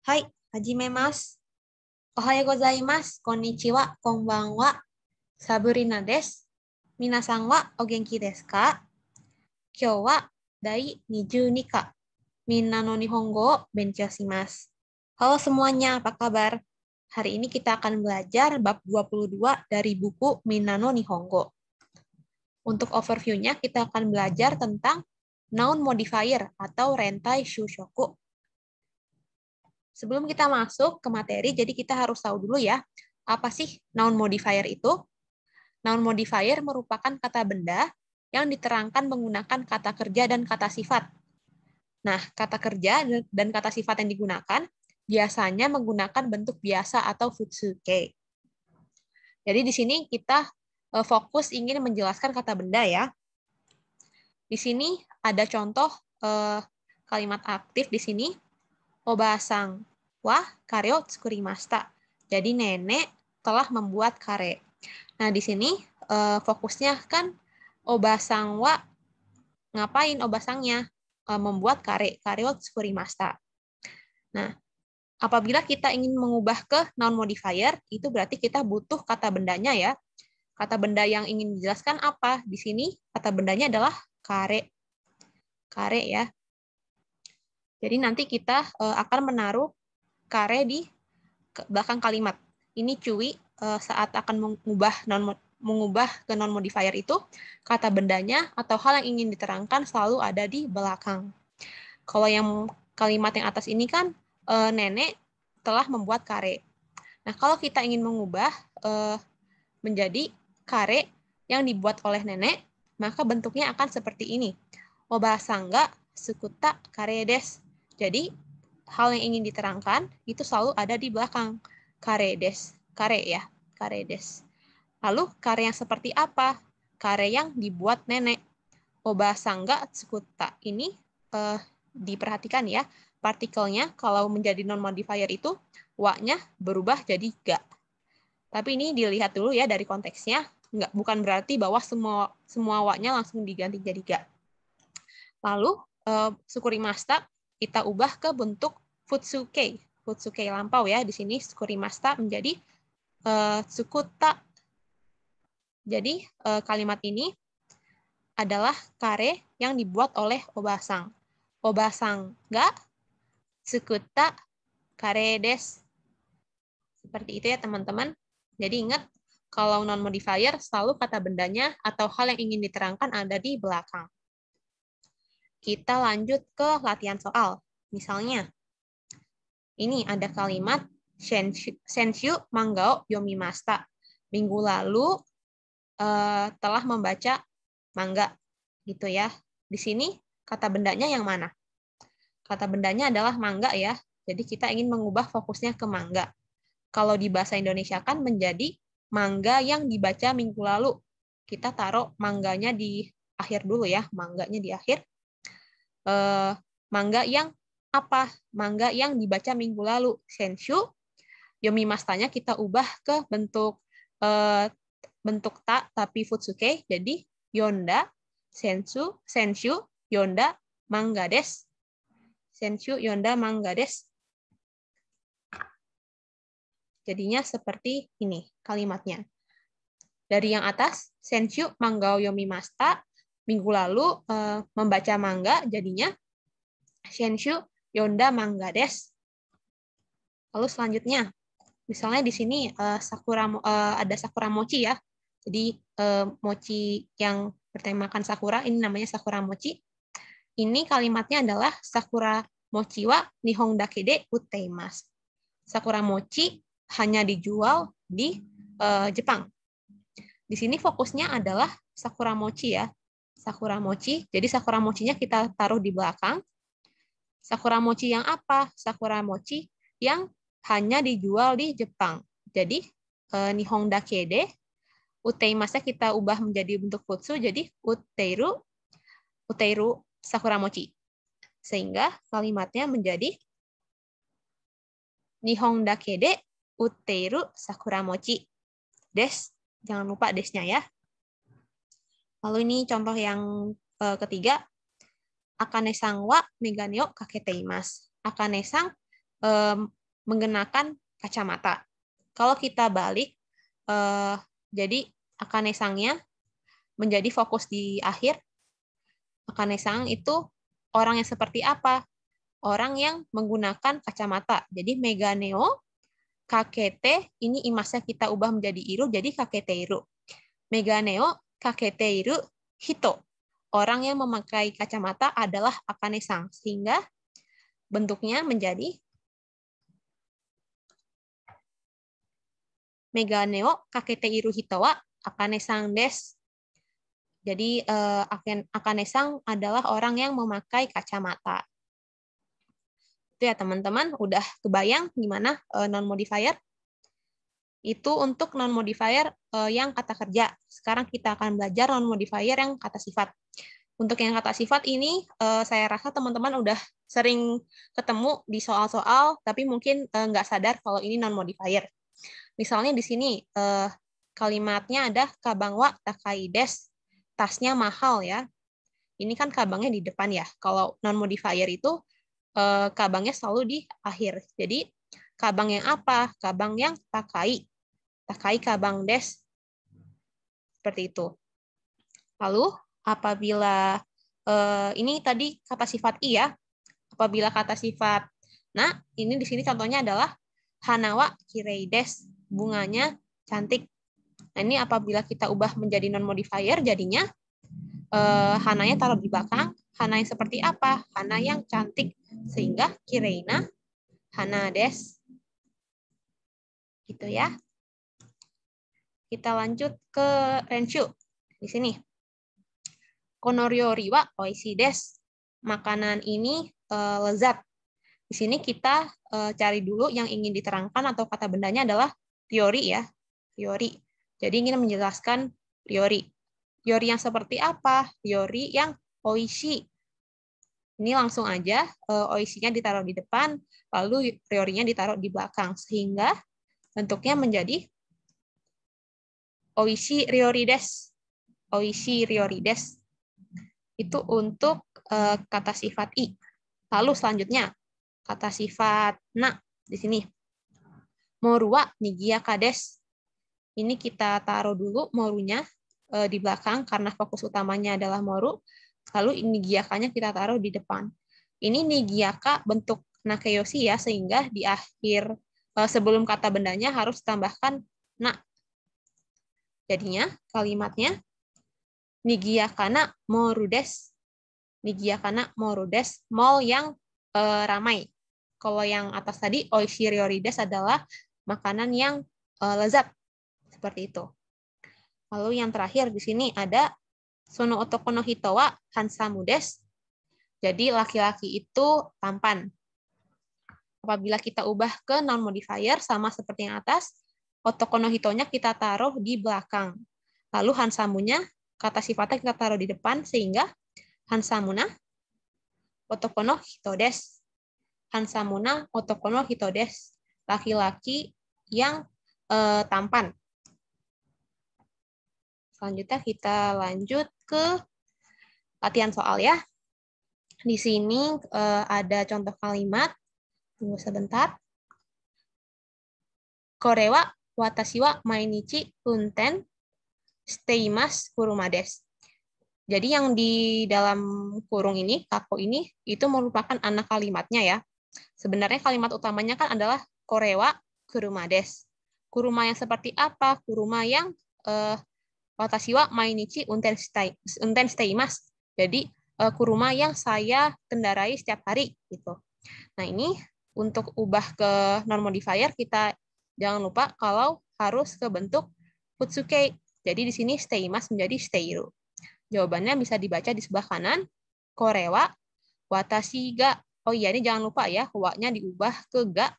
はい、始めます。おはようございます。こんにちは。こんばんは。サブリナです。皆さんはお元気ですか？今日は第22課Minna no Nihongo o Benchyo-shimasu. Halo semuanya, apa kabar? Hari ini kita akan belajar bab 22 dari buku Minna no Nihongo. Untuk overview-nya, kita akan belajar tentang noun modifier atau rentai shushoku. Sebelum kita masuk ke materi, jadi kita harus tahu dulu ya, apa sih noun modifier itu? Noun modifier merupakan kata benda yang diterangkan menggunakan kata kerja dan kata sifat. Nah, kata kerja dan kata sifat yang digunakan biasanya menggunakan bentuk biasa atau futsuke. Jadi di sini kita fokus ingin menjelaskan kata benda ya. Di sini ada contoh kalimat aktif di sini. Oba-san wa kare o tsukurimashita. Jadi nenek telah membuat kare. Nah, di sini fokusnya kan oba-san wa ngapain oba-sannya? Membuat kare. Kare o tsukurimashita. Nah, apabila kita ingin mengubah ke noun modifier, itu berarti kita butuh kata bendanya ya. Kata benda yang ingin dijelaskan apa? Di sini kata bendanya adalah kare. Kare ya. Jadi nanti kita akan menaruh kare di belakang kalimat. Ini cuy saat akan mengubah ke non modifier itu, kata bendanya atau hal yang ingin diterangkan selalu ada di belakang. Kalau yang kalimat yang atas ini kan nenek telah membuat kare. Nah, kalau kita ingin mengubah menjadi kare yang dibuat oleh nenek, maka bentuknya akan seperti ini. Oba-san ga sukuta kare desu. Jadi, hal yang ingin diterangkan itu selalu ada di belakang. Kare desu. Kare ya. Kare desu. Lalu, kare yang seperti apa? Kare yang dibuat nenek. Oba-san ga sukuta. Ini diperhatikan ya. Partikelnya kalau menjadi non-modifier itu, wa-nya berubah jadi ga. Tapi ini dilihat dulu ya dari konteksnya. Bukan berarti bahwa semua wa-nya langsung diganti jadi ga. Lalu, tsukurimashita kita ubah ke bentuk futsuke. Futsuke lampau ya. Di sini tsukurimashita menjadi tsukuta. Jadi kalimat ini adalah kare yang dibuat oleh oba-san. Oba-san ga tsukuta kare desu. Seperti itu ya teman-teman. Jadi ingat, kalau non-modifier selalu kata bendanya atau hal yang ingin diterangkan ada di belakang. Kita lanjut ke latihan soal. Misalnya, ini ada kalimat Senshu manggao yomimashita. Minggu lalu telah membaca manga. Gitu ya. Di sini kata bendanya yang mana? Kata bendanya adalah manga ya. Jadi kita ingin mengubah fokusnya ke manga. Kalau di bahasa Indonesia kan menjadi manga yang dibaca minggu lalu. Kita taruh mangganya di akhir dulu ya. Mangganya di akhir. Manga yang apa? Manga yang dibaca minggu lalu. Senshu, yomimashita-nya kita ubah ke bentuk ta tapi futsuke. Jadi yonda, senshu, yonda, manga desu. Senshu, yonda, manga desu. Jadinya seperti ini kalimatnya. Dari yang atas, senshu manggao yomimashita, minggu lalu membaca manga, jadinya senshu yonda manga desu. Lalu selanjutnya, misalnya di sini ada sakura mochi ya. Jadi mochi yang bertemakan sakura, ini namanya sakura mochi. Ini kalimatnya adalah sakura mochi wa nihon dake de utteimasu. Sakura mochi hanya dijual di Jepang. Di sini fokusnya adalah sakura mochi ya. Sakura mochi. Jadi sakura mochinya kita taruh di belakang. Sakura mochi yang apa? Sakura mochi yang hanya dijual di Jepang. Jadi nihon dake de uteimasu kita ubah menjadi bentuk futsu, jadi uteiru sakura mochi. Sehingga kalimatnya menjadi nihon dake de uteiru sakura mochi des. Jangan lupa desnya ya. Lalu ini contoh yang ketiga. Akane-san wa megane o kaketeimasu. Akane-san mengenakan kacamata. Kalau kita balik, jadi akanesangnya menjadi fokus di akhir. Akanesang itu orang yang seperti apa? Orang yang menggunakan kacamata. Jadi meganeo, kakete, ini imasnya kita ubah menjadi iru, jadi kaketeiru. Meganeo, kaketeiru, hito. Orang yang memakai kacamata adalah akanesang. Sehingga bentuknya menjadi meganeo, kaketeiru hito wa akanesang desu. Jadi akanesang adalah orang yang memakai kacamata. Itu ya teman-teman, udah kebayang gimana non-modifier? Itu untuk non-modifier yang kata kerja. Sekarang kita akan belajar non-modifier yang kata sifat. Untuk yang kata sifat ini, saya rasa teman-teman udah sering ketemu di soal-soal, tapi mungkin nggak sadar kalau ini non-modifier. Misalnya di sini, kalimatnya ada kabang wa takai desu. Tasnya mahal ya. Ini kan kabangnya di depan ya. Kalau non-modifier itu kabangnya selalu di akhir. Jadi kabang yang apa? Kabang yang takai. Takai kabang desu. Seperti itu. Lalu apabila ini tadi kata sifat i ya. Apabila kata sifat nah, ini di sini contohnya adalah hanawa kirei desu. Bunganya cantik. Nah, ini apabila kita ubah menjadi non-modifier, jadinya hananya taruh di belakang. Hana yang seperti apa? Hana yang cantik. Sehingga kireina hana desu. Gitu ya. Kita lanjut ke renshu. Di sini. Konoryori wa oishi desu. Makanan ini lezat. Di sini kita cari dulu yang ingin diterangkan atau kata bendanya adalah ryori ya. Ryori. Jadi ingin menjelaskan ryori. Ryori yang seperti apa? Ryori yang oishi. Ini langsung aja oishi-nya ditaruh di depan, lalu ryori-nya ditaruh di belakang. Sehingga bentuknya menjadi oishi ryori desu. Oishi ryori desu. Itu untuk kata sifat i. Lalu selanjutnya, kata sifat na di sini. Moru wa nigiyaka desu. Ini kita taruh dulu morunya di belakang karena fokus utamanya adalah moru. Lalu nigiyakanya kita taruh di depan. Ini nigiyaka bentuk nakeyoshi ya, sehingga di akhir sebelum kata bendanya harus tambahkan na. Jadinya kalimatnya nigiyakana moru desu. Nigiyakana moru desu. Mall yang ramai. Kalau yang atas tadi oishi ryori desu adalah makanan yang lezat. Seperti itu. Lalu yang terakhir di sini ada sono otoko no hito wa hansamu desu. Jadi laki-laki itu tampan. Apabila kita ubah ke noun modifier sama seperti yang atas, otoko no hito-nya kita taruh di belakang. Lalu hansamunya kata sifatnya kita taruh di depan sehingga hansamuna otoko no hito desu. Hansamuna otoko no hito desu. Laki-laki yang tampan. Selanjutnya kita lanjut ke latihan soal ya. Di sini ada contoh kalimat. Tunggu sebentar. Kore wa watashi wa mainichi unten shiteimasu kuruma desu. Jadi yang di dalam kurung ini, kako ini, itu merupakan anak kalimatnya ya. Sebenarnya kalimat utamanya kan adalah kore wa kuruma desu. Kuruma yang seperti apa? Kuruma yang watashi wa mainichi unten shiteimasu. Jadi kuruma yang saya kendarai setiap hari gitu. Nah, ini untuk ubah ke noun modifier kita jangan lupa kalau harus ke bentuk futsuke. Jadi di sini shiteimasu menjadi shiteiru. Jawabannya bisa dibaca di sebelah kanan. Kore wa watashi ga. Oh iya, ini jangan lupa ya, wa-nya diubah ke ga.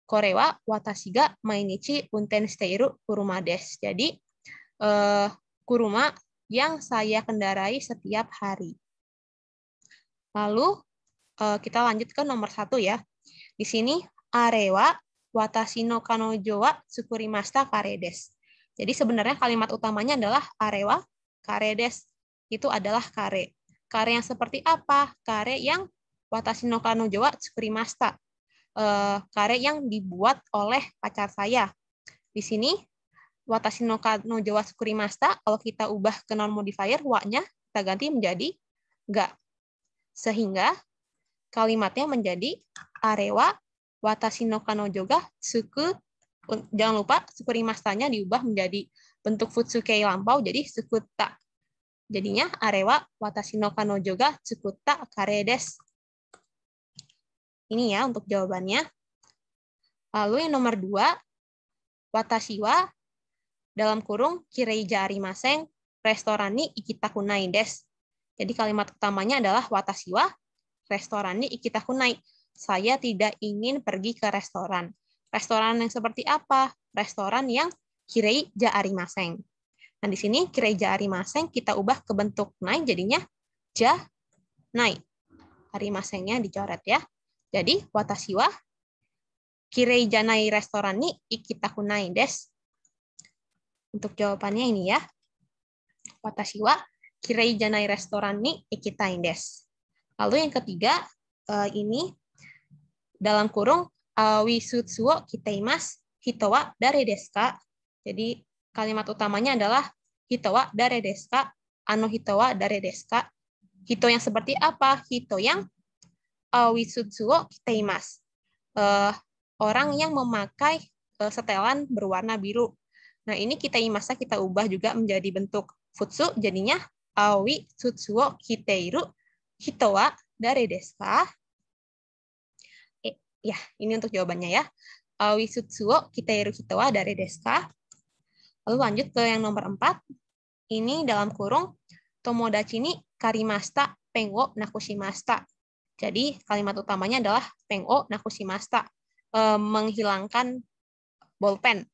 Kore wa watashi ga mainichi unten shiteiru kuruma desu. Jadi kuruma yang saya kendarai setiap hari. Lalu kita lanjut ke nomor 1 ya. Di sini are wa watashi no kanojo wa tsukurimashita kare desu. Jadi sebenarnya kalimat utamanya adalah are wa kare desu. Itu adalah kare. Kare yang seperti apa? Kare yang watashi no kanojo wa tsukurimashita. kare yang dibuat oleh pacar saya. Di sini watashi no kanojo wa tsukurimashita, kalau kita ubah ke noun modifier, wa-nya kita ganti menjadi ga. Sehingga kalimatnya menjadi arewa watashi no kanojo ga jangan lupa tsukurimashita-nya diubah menjadi bentuk futsukei lampau, jadi tsukutta. Jadinya arewa watashi no kanojo ga tsukutta kare desu. Ini ya untuk jawabannya. Lalu yang nomor 2, watashi wa dalam kurung kireija arimasen restoran ni ikitakunai desu. Jadi kalimat utamanya adalah watashi wa restoran ni ikitakunai. Saya tidak ingin pergi ke restoran. Restoran yang seperti apa? Restoran yang kireija arimasen. Nah, di sini kireija arimasen kita ubah ke bentuk nai, jadinya ja nai. Arimasen-nya dicoret ya. Jadi watashi wa kireija nai restoran ni ikitakunai desu. Untuk jawabannya ini ya. Watashi wa kireija nai restoran ni ikitai desu. Lalu yang ketiga, ini dalam kurung wisutsu wo kiteimasu, hito wa dare desu ka? Jadi kalimat utamanya adalah hito wa dare desu ka? Ano hito wa dare desu ka? Hito yang seperti apa? Hito yang wisutsu wo kiteimasu. Orang yang memakai setelan berwarna biru. Nah, ini kiteimasu kita ubah juga menjadi bentuk futsu, jadinya wisutsu wo kiteiru hito wa dare desu ka? Ya, ini untuk jawabannya ya. Wisutsu wo kiteiru hito wa dare desu ka? Lalu lanjut ke yang nomor 4. Ini dalam kurung tomodachi ni karimashita pen wo nakushimashita. Jadi kalimat utamanya adalah pen wo nakushimashita. Menghilangkan bolpen.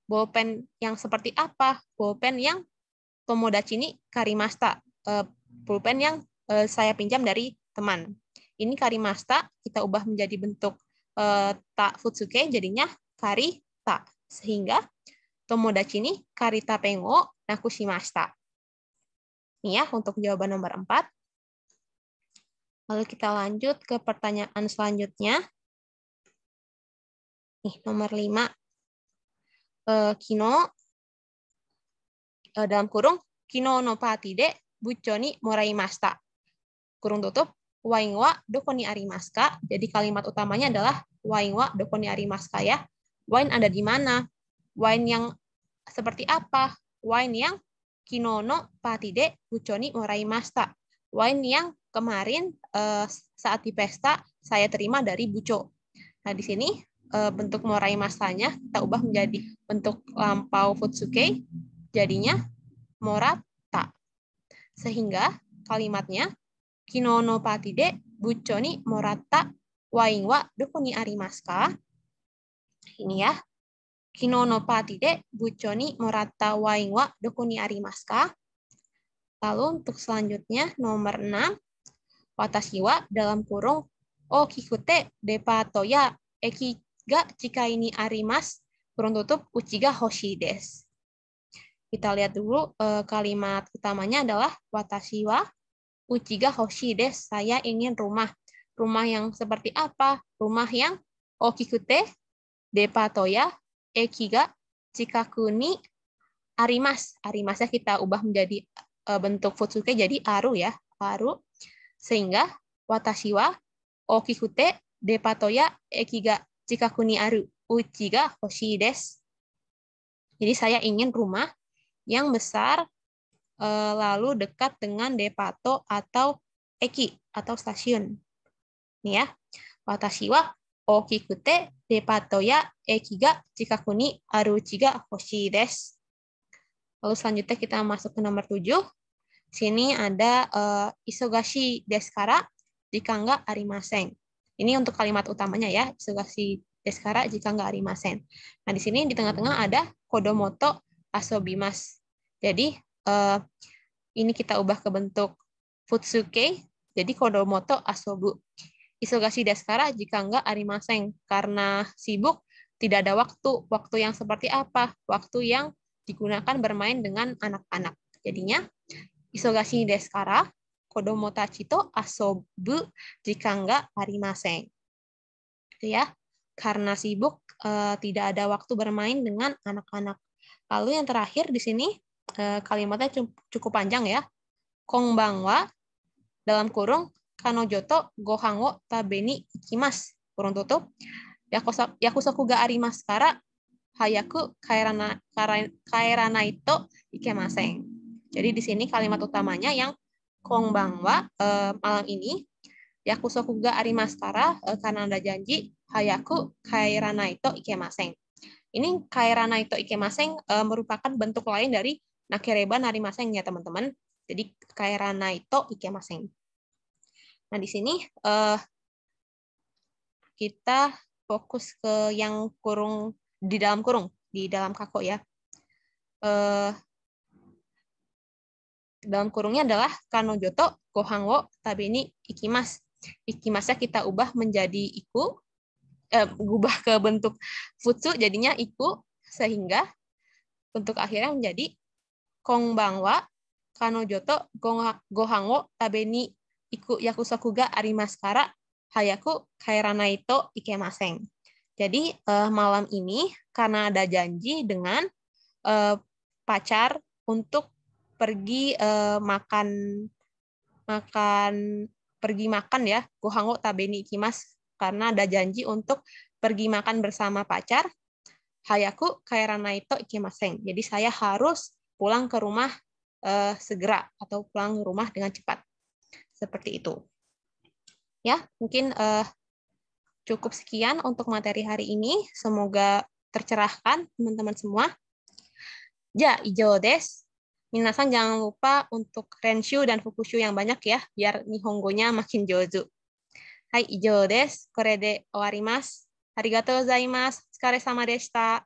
Bolpen yang seperti apa? Bolpen yang tomodachi ni karimashita. Pulpen yang saya pinjam dari teman. Ini karimashita kita ubah menjadi bentuk ta futsuke, jadinya karita. Sehingga tomodachi ni karita pen wo nakushimashita. Ini ya untuk jawaban nomor 4. Lalu kita lanjut ke pertanyaan selanjutnya. Nih, nomor 5. Kino dalam kurung kino no party de bucho ni moraimashita. Kurung tutup, wain wa doko ni arimasu ka? Jadi kalimat utamanya adalah wain wa doko ni arimasu ka ya. Wine ada di mana? Wine yang seperti apa? Wine yang kino no party de bucho ni moraimashita. Wine yang kemarin saat di pesta saya terima dari buco. Nah, di sini bentuk moraimashita-nya kita ubah menjadi bentuk lampau futsuke, jadinya morata. Sehingga kalimatnya kino no party de bucho ni morata wain wa doko ni arimasu ka? Ini ya. Kino no party de bucho ni morata wain wa doko ni arimasu ka? Lalu untuk selanjutnya nomor 6, watashi wa dalam kurung okikute depato ya eki ga chikai ni arimasu, kurung tutup uchi ga hoshii desu. Kita lihat dulu kalimat utamanya adalah watashi wa uchi ga hoshii desu, saya ingin rumah. Rumah yang seperti apa? Rumah yang okikute depato ya eki ga chikaku ni arimasu. Arimasu kita ubah menjadi bentuk futsuke, jadi aru ya, aru. Sehingga watashi wa okikute depato ya eki ga chikaku ni aru uchi ga hoshii desu. Jadi saya ingin rumah yang besar lalu dekat dengan depato atau eki atau stasiun. Nih ya. Watashi wa okikute depato ya eki ga chikaku ni aru uchi ga hoshii desu. Lalu selanjutnya kita masuk ke nomor 7. Sini ada isogashi desu kara jika enggak arimasen. Ini untuk kalimat utamanya ya, isogashi desu kara jika enggak arimasen. Nah, di sini di tengah-tengah ada kodomoto asobimasu. Jadi ini kita ubah ke bentuk futsuke, jadi kodomoto asobu. Isogashi desu kara jika enggak arimasen, karena sibuk tidak ada waktu. Waktu yang seperti apa? Waktu yang digunakan bermain dengan anak-anak. Jadinya isogashi desu kara kodomo tachi to asobu jika enggak arimasen. Itu ya. karena sibuk tidak ada waktu bermain dengan anak-anak. Lalu yang terakhir di sini kalimatnya cukup panjang ya. Konbanwa dalam kurung kanojoto gohango tabeni ikimasu kurung tutup. Yakusoku ga arimasu kara hayaku kaeranai to ikemasen. Jadi di sini kalimat utamanya yang konbanwa malam ini, yakusoku ga arimasu kara karena ada janji, hayaku kaeranai to ikemasen. Ini kaeranai to ikemasen merupakan bentuk lain dari nakereba narimasen ya teman-teman. Jadi kaeranai to ikemasen. Nah di sini kita fokus ke yang kurung di dalam kako ya. Dalam kurungnya adalah kanojoto gohan wo tabeni ikimasu. Ikimasnya kita ubah menjadi iku, ubah ke bentuk futsu jadinya iku, sehingga bentuk akhirnya menjadi konbanwa kanojoto gohan wo tabeni iku yakusoku ga arimasu kara hayaku kaeranai to ikemasen. Jadi malam ini karena ada janji dengan pacar untuk pergi makan ya, gohango tabeni ikimasu, karena ada janji untuk pergi makan bersama pacar. Hayaku kaeranai to ikemasen. Jadi saya harus pulang ke rumah segera atau pulang ke rumah dengan cepat. Seperti itu. Ya, mungkin cukup sekian untuk materi hari ini. Semoga tercerahkan teman-teman semua. Ja, ijo desu. Minasan jangan lupa untuk renshu dan fukushu yang banyak ya, biar nihongonya makin jozu. Hai, ijo desu. Kore de owarimasu. Arigatou gozaimasu. Otsukaresama deshita.